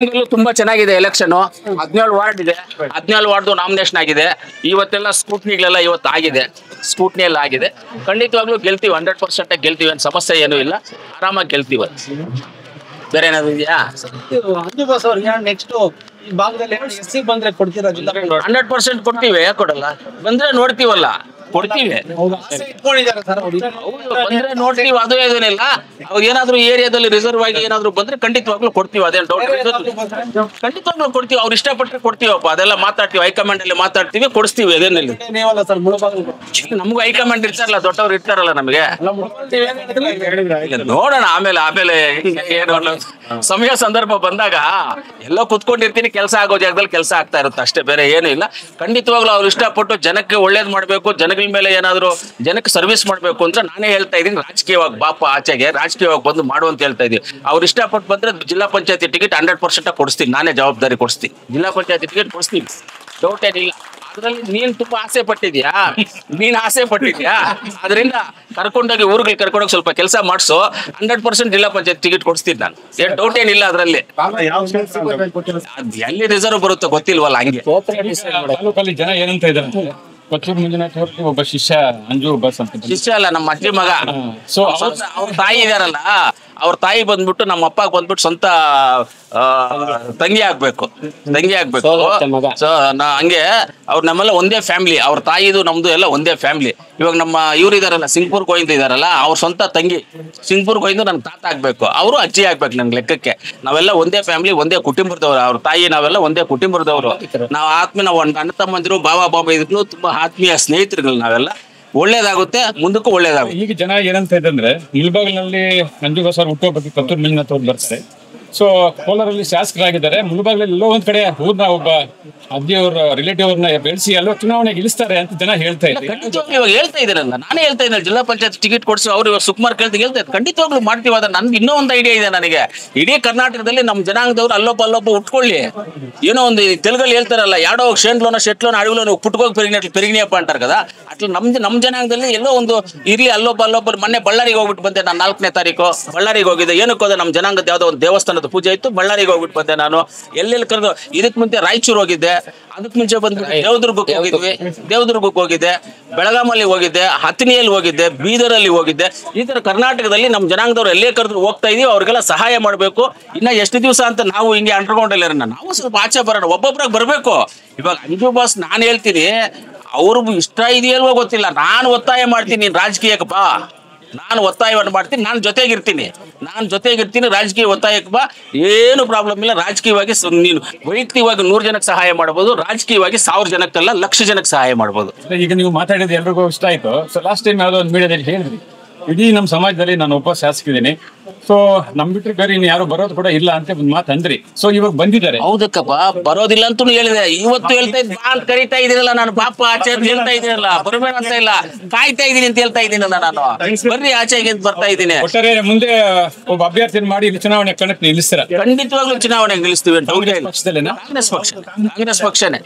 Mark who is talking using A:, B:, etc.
A: ತುಂಬಾ ಚೆನ್ನಾಗಿದೆ election 17 ward ಇದೆ 17 ವಾರ್ಡ್ ನಾಮಿನೇಷನ್ ಆಗಿದೆ ಇವತ್ತೆಲ್ಲ ಸ್ಕೂಟ್ನಿಗಳೆಲ್ಲ ಇವತ್ತು ಆಗಿದೆ ಸ್ಕೂಟ್ನಿ ಎಲ್ಲ ಆಗಿದೆ ಖಂಡಿತವಾಗ್ಲೂ ಗೆಲ್ತೀವಿ 100% ಗೆಲ್ತೀವಿ ಏನು ಸಮಸ್ಯೆ ಏನೂ ಇಲ್ಲ ಆರಾಮಾಗಿ ಗೆಲ್ತೀವಿ ಬೇರೆ ಏನಾದ್ರು ಇದೆಯಾ
B: ಅಂಜುಬಾಸ್ ಅವ್ರಿಗೆ ನೆಕ್ಸ್ಟ್ ಈ ಭಾಗದಲ್ಲಿ ಎಸ್ಸಿ ಬಂದ್ರೆ ಕೊಡ್ತೀರಾ ಜಿಲ್ಲಾ
A: 100% ಕೊಡ್ತೀವಿ ಯಾಕೆ ಕೊಡಲ್ಲ ಬಂದ್ರೆ ನೋಡ್ತೀವಲ್ಲ ಕೊಡ್ತೀವಿ
B: ಇಟ್ಕೊಂಡಿದ್ದಾರೆ ಸರ್ ಅವರು
A: ಬಂದ್ರೆ ನೋಡ್ತೀವಿ ಅದು ಏನಿಲ್ಲ ಅವ್ರು ಏನಾದ್ರು ಏರಿಯಾದಲ್ಲಿ ರಿಸರ್ವ್ ಆಗಿ ಏನಾದ್ರು ಬಂದ್ರೆ ಖಂಡಿತವಾಗ್ಲೂ ಕೊಡ್ತೀವಿ ಅದೇನು ಡೌಟ್ ಖಂಡಿತವಾಗ್ಲೂ ಕೊಡ್ತೀವಿ ಅವ್ರು ಇಷ್ಟಪಟ್ಟರೆ ಕೊಡ್ತೀವಪ್ಪ ಅದೆಲ್ಲ ಮಾತಾಡ್ತೀವಿ ಹೈಕಮಾಂಡ್ ಅಲ್ಲಿ ಮಾತಾಡ್ತೀವಿ ಕೊಡಿಸ್ತೀವಿ ಅದೇನಿಲ್ಲ
B: ನೀವಲ್ಲ ಸರ್ ಮುಳಬಾಗಿಲು
A: ನಮಗೂ ಹೈಕಮಾಂಡ್ ಇರ್ತಾರಲ್ಲ ದೊಡ್ಡವ್ರು ಇರ್ತಾರಲ್ಲ ನಮಗೆ ನೋಡೋಣ ಆಮೇಲೆ ಏನು ಸಮಯ ಸಂದರ್ಭ ಬಂದಾಗ ಎಲ್ಲೋ ಕುತ್ಕೊಂಡಿರ್ತೀನಿ ಕೆಲಸ ಆಗೋ ಜಾಗದಲ್ಲಿ ಕೆಲಸ ಆಗ್ತಾ ಇರುತ್ತೆ ಅಷ್ಟೇ ಬೇರೆ ಏನು ಇಲ್ಲ ಖಂಡಿತವಾಗ್ಲೂ ಅವ್ರು ಇಷ್ಟಪಟ್ಟು ಜನಕ್ಕೆ ಒಳ್ಳೇದ್ ಮಾಡ್ಬೇಕು ಜನಗಳ ಮೇಲೆ ಏನಾದ್ರು ಜನಕ್ಕೆ ಸರ್ವಿಸ್ ಮಾಡ್ಬೇಕು ಅಂದ್ರೆ ನಾನೇ ಹೇಳ್ತಾ ಇದ್ದೀನಿ ರಾಜಕೀಯವಾಗಿ ಬಾಪ ಆಚೆಗೆ ರಾಜಕೀಯವಾಗಿ ಬಂದು ಮಾಡು ಅಂತ ಹೇಳ್ತಾ ಇದೀವಿ ಅವ್ರು ಇಷ್ಟಪಟ್ಟು ಬಂದ್ರೆ ಜಿಲ್ಲಾ ಪಂಚಾಯತಿ ಟಿಕೆಟ್ 100% ಕೊಡಿಸ್ತೀನಿ ನಾನೇ ಜವಾಬ್ದಾರಿ ಕೊಡಿಸ್ತೀನಿ ಜಿಲ್ಲಾ ಪಂಚಾಯತಿ ಟಿಕೆಟ್ ಕೊಡಿಸ್ತೀನಿ ಡೌಟ್ ಏನಿಲ್ಲ ಅದ್ರಲ್ಲಿ ನೀನ್ ತುಂಬಾ ಆಸೆ ಪಟ್ಟಿದ್ಯಾ ಅದರಿಂದ ಕರ್ಕೊಂಡೋಗಿ ಊರಿಗೆ ಕರ್ಕೊಂಡೋಗಿ ಸ್ವಲ್ಪ ಕೆಲಸ ಮಾಡಿಸು 100% ಜಿಲ್ಲಾ ಪಂಚಾಯತ್ ಟಿಕೆಟ್ ಕೊಡಿಸ್ತೀನಿ ನಾನು ಏನ್ ಡೌಟ್ ಏನಿಲ್ಲ ಅದ್ರಲ್ಲಿ ಎಲ್ಲಿ ರಿಸರ್ವ್ ಬರುತ್ತೋ ಗೊತ್ತಿಲ್ವಲ್ಲ ಹಂಗೆ
C: ತಾಲೂಕಲ್ಲಿ ಜನ ಏನಂತ ಇದ್ದಾರೆ ಕೊಚ್ಚೂರು ಮಂಜುನಾಥ್ ಅವ್ರಿಗೆ ಒಬ್ಬ ಶಿಷ್ಯ ಅಂಜು ಬಸ್ ಅಂತ
A: ಶಿಷ್ಯ ಅಲ್ಲ ನಮ್ಮ ಅಜ್ಜಿ ಮಗ
C: ಸೊ
A: ಅವ್ರ ತಾಯಿ ಇದಾರಲ್ಲ ಅವ್ರ ತಾಯಿ ಬಂದ್ಬಿಟ್ಟು ನಮ್ಮ ಅಪ್ಪ ಬಂದ್ಬಿಟ್ಟು ಸ್ವಂತ ತಂಗಿ ಆಗ್ಬೇಕು ಸೊ ಹಂಗೆ ಅವ್ರು ನಮ್ಮೆಲ್ಲ ಒಂದೇ ಫ್ಯಾಮಿಲಿ ಅವ್ರ ತಾಯಿದು ನಮ್ದು ಎಲ್ಲ ಒಂದೇ ಫ್ಯಾಮಿಲಿ ಇವಾಗ ನಮ್ಮ ಇವ್ರು ಇದಾರಲ್ಲ ಸಿಂಗ್ಪುರ್ ಗೋವಿಂದ ಇದಾರಲ್ಲ ಅವ್ರ ಸ್ವಂತ ತಂಗಿ ಸಿಂಗ್ಪುರ್ ಗೋವಿಂದ ನನ್ ತಾತ ಆಗ್ಬೇಕು ಅವರು ಅಜ್ಜಿ ಆಗ್ಬೇಕು ನನ್ ಲೆಕ್ಕಕ್ಕೆ ನಾವೆಲ್ಲ ಒಂದೇ ಫ್ಯಾಮಿಲಿ ಒಂದೇ ಕುಟುಂಬದವ್ರು ಅವ್ರ ತಾಯಿ ನಾವೆಲ್ಲ ಒಂದೇ ಕುಟುಂಬದವರು ನಾವು ಆತ್ಮೀಯ ಒಂದು ಅಣ್ಣ ತಮ್ಮಂದಿರು ಬಾಬಾ ಇದ್ರು ತುಂಬಾ ಆತ್ಮೀಯ ಸ್ನೇಹಿತರುಗಳು ನಾವೆಲ್ಲ ಒಳ್ಳೇದಾಗುತ್ತೆ ಮುಂದಕ್ಕೂ ಒಳ್ಳೇದಾಗುತ್ತೆ
C: ಈಗ ಜನ ಏನಂತ ಇದಂದ್ರೆ ಮುಳಬಾಗಿಲಿನಲ್ಲಿ ಅಂಜುಬಾಸ್ ಅವ್ರು ಹುಟ್ಟುಹಬ್ಬಕ್ಕೆ ಕೊತ್ತೂರು ಮಂಜುನಾಥ್ ಅವ್ರು ಬರ್ತಾರೆ ಸೊ ಕೋಲಾರಲ್ಲಿ ಶಾಸಕರಾಗಿದ್ದಾರೆ ಮುಳಬಾಗಿಲಲ್ಲಿ ಎಲ್ಲೋ ಒಂದ್ ಕಡೆ ಊರ್ನ ಒಬ್ಬ ಅಜ್ಜಿಯವ್ರ ರಿಲೇಟಿವ್ ಅವ್ರನ್ನ ಬೆಳೆಸಿ ಎಲ್ಲೋ ಚುನಾವಣೆಗೆ ಇಳಿಸ್ತಾರೆ ಅಂತ ಜನ ಹೇಳ್ತಾ ಇದ್ದಾರೆ
A: ಇವಾಗ ಹೇಳ್ತಾ ಇದ್ದೀರಲ್ಲ ನಾನೇ ಹೇಳ್ತಾ ಇದ್ದೀನಿ ಜಿಲ್ಲಾ ಪಂಚಾಯತ್ ಟಿಕೆಟ್ ಕೊಡಿಸಿ ಅವ್ರು ಇವಾಗ ಸುಕುಮಾರ್ ಕೇಳ್ತಾ ಹೇಳ್ತಾ ಖಂಡಿತವಾಗ್ಲೂ ಮಾಡ್ತೀವಿ ಅದ ನನ್ಗೆ ಇನ್ನೂ ಒಂದು ಐಡಿಯಾ ಇದೆ ನನಗೆ ಇಡೀ ಕರ್ನಾಟಕದಲ್ಲಿ ನಮ್ಮ ಜನಾಂಗದವ್ರು ಅಲ್ಲೊಬ್ಬ ಉಟ್ಕೊಳ್ಳಿ ಏನೋ ಒಂದು ತೆಲುಗಲ್ಲಿ ಹೇಳ್ತಾರಲ್ಲ ಯಾಡೋ ಶೇಂಡ್ಲೋನ ಶೆಟ್ಲೋನ ಅಡವಿಲೋನ ಪುಟ್ಕೋಗಿ ಪೆರಿಗಿನಿಯಪ್ಪ ಅಂటారు కదా ಅಟ್లా ನಮ್ಮ ಜನಾಂಗದಲ್ಲಿ ಎಲ್ಲೋ ಒಂದು ಇರ್ಲಿ ಅಲ್ಲೊಬ್ಬ ಮೊನ್ನೆ ಬಳ್ಳಾರಿಗೆ ಹೋಗ್ಬಿಟ್ಟು ಬಂದೆ ನಾನು 4ನೇ ತಾರೀಕು ಬಳ್ಳಾರಿಗೆ ಹೋಗಿದ್ದೆ ಏನಕ್ಕೆ ಹೋದೆ ನಮ್ಮ ಜನಾಂಗದ ಯಾವುದೋ ಒಂದು ದೇವಸ್ಥಾನದ ಪೂಜೆ ಇತ್ತು ಬಳ್ಳಾರಿಗೆ ಹೋಗ್ಬಿಟ್ಟು ಬಂದೆ ನಾನು ಎಲ್ಲೆಲ್ಲಿ ಕರೆದು ಇದಕ್ಕೆ ಮುಂಚೆ ರಾಯಚೂರು ಹೋಗಿದ್ದೆ ಅದಕ್ಕೆ ಮುಂಚೆ ಬಂದ್ಬಿಟ್ಟು ದೇವದುರ್ಗಕ್ಕೆ ಹೋಗಿದ್ದೆ ಬೆಳಗಾಮಲ್ಲಿ ಹೋಗಿದ್ದೆ ಹತ್ತನಿಯಲ್ಲಿ ಹೋಗಿದ್ದೆ ಬೀದರಲ್ಲಿ ಹೋಗಿದ್ದೆ ಈ ತರ ಕರ್ನಾಟಕದಲ್ಲಿ ನಮ್ಮ ಜನಾಂಗದವ್ರು ಎಲ್ಲೇ ಕರೆದ್ರು ಹೋಗ್ತಾ ಇದೀವಿ ಅವ್ರಿಗೆಲ್ಲ ಸಹಾಯ ಮಾಡಬೇಕು ಇನ್ನ ಎಷ್ಟು ದಿವಸ ಅಂತ ನಾವು ಹಿಂಗೆ ಅಂಡ್ರಗೊಂಡಲ್ಲ ನಾವು ಸ್ವಲ್ಪ ಆಚೆ ಬರೋಣ ಒಬ್ಬೊಬ್ರಾಗ ಬರ್ಬೇಕು ಇವಾಗ ಅಂಜುಬಾಸ್ ನಾನು ಹೇಳ್ತೀನಿ ಅವ್ರಿಗೂ ಇಷ್ಟ ಇದೆಯಲ್ವೋ ಗೊತ್ತಿಲ್ಲ ನಾನು ಒತ್ತಾಯ ಮಾಡ್ತೀನಿ ನೀನ್ ರಾಜಕೀಯಕ್ಕೆ ಬಾ ನಾನು ಒತ್ತಾಯವನ್ನು ಮಾಡ್ತೀನಿ ನಾನು ಜೊತೆಗಿರ್ತೀನಿ ರಾಜಕೀಯ ಒತ್ತಾಯಕ್ಕೆ ಬಾ ಏನು ಪ್ರಾಬ್ಲಮ್ ಇಲ್ಲ ರಾಜಕೀಯವಾಗಿ ನೀನು ವೈಯಕ್ತಿಕವಾಗಿ 100 ಜನಕ್ಕೆ ಸಹಾಯ ಮಾಡ್ಬೋದು ರಾಜಕೀಯವಾಗಿ 1000 ಜನಕ್ಕೆಲ್ಲ 1,00,000 ಜನಕ್ಕೆ ಸಹಾಯ ಮಾಡ್ಬೋದು
C: ಈಗ ನೀವು ಮಾತಾಡಿದ ಎಲ್ರಿಗೂ ಇಷ್ಟ ಆಯ್ತು ಸೊ ಲಾಸ್ಟ್ ಟೈಮ್ ಯಾವುದೋ ಒಂದು ಮೀಡಿಯಾದಲ್ಲಿ ಹೇಳಿದ್ರಿ ಇಡೀ ನಮ್ಮ ಸಮಾಜದಲ್ಲಿ ನಾನು ಒಬ್ಬ ಶಾಸಕಿದ್ದೀನಿ ಸೊ ನಮ್ ಬಿಟ್ರೆ ಬೇರೆ ಇನ್ನು ಯಾರು ಬರೋದು ಕೂಡ ಇಲ್ಲ ಅಂತ ಒಂದು ಮಾತು ಅಂದ್ರಿ ಸೊ ಇವಾಗ ಬಂದಿದ್ದಾರೆ
A: ಹೌದಕ್ಕಪ್ಪ ಬರೋದಿಲ್ಲ ಅಂತೂ ಹೇಳಿದೆ ಇವತ್ತು ಹೇಳ್ತಾ ಇದ್ ಅಂತ ಕರಿತಾ ಇದೀನಲ್ಲ ನಾನು ಪಾಪ ಆಚೆ ಅಂತ ಹೇಳ್ತಾ ಇದೀನಲ್ಲ ಬರ್ಬೇಡ ಅಂತ ಇಲ್ಲ ಕಾಯ್ತಾ ಇದೀನಿ ಅಂತ ಹೇಳ್ತಾ ಇದೀನಲ್ಲ ನಾನು ಬರ್ರಿ ಆಚೆಗೆ ಅಂತ ಬರ್ತಾ ಇದ್ದೀನಿ
C: ಒಟ್ಟಾರೆ ಮುಂದೆ ಒಬ್ಬ ಅಭ್ಯರ್ಥಿನ ಮಾಡಿ ಇಲ್ಲಿ ಚುನಾವಣೆ ಕಣಕ್ಕೆ ನಿಲ್ಲಿಸ್ತೀರ
A: ಖಂಡಿತವಾಗ್ಲೂ ಚುನಾವಣೆ ನಿಲ್ಲಿಸ್ತೀವಿ
C: ಪಕ್ಷದಲ್ಲೇನಾ
A: ಕಾಂಗ್ರೆಸ್ ಪಕ್ಷನೇ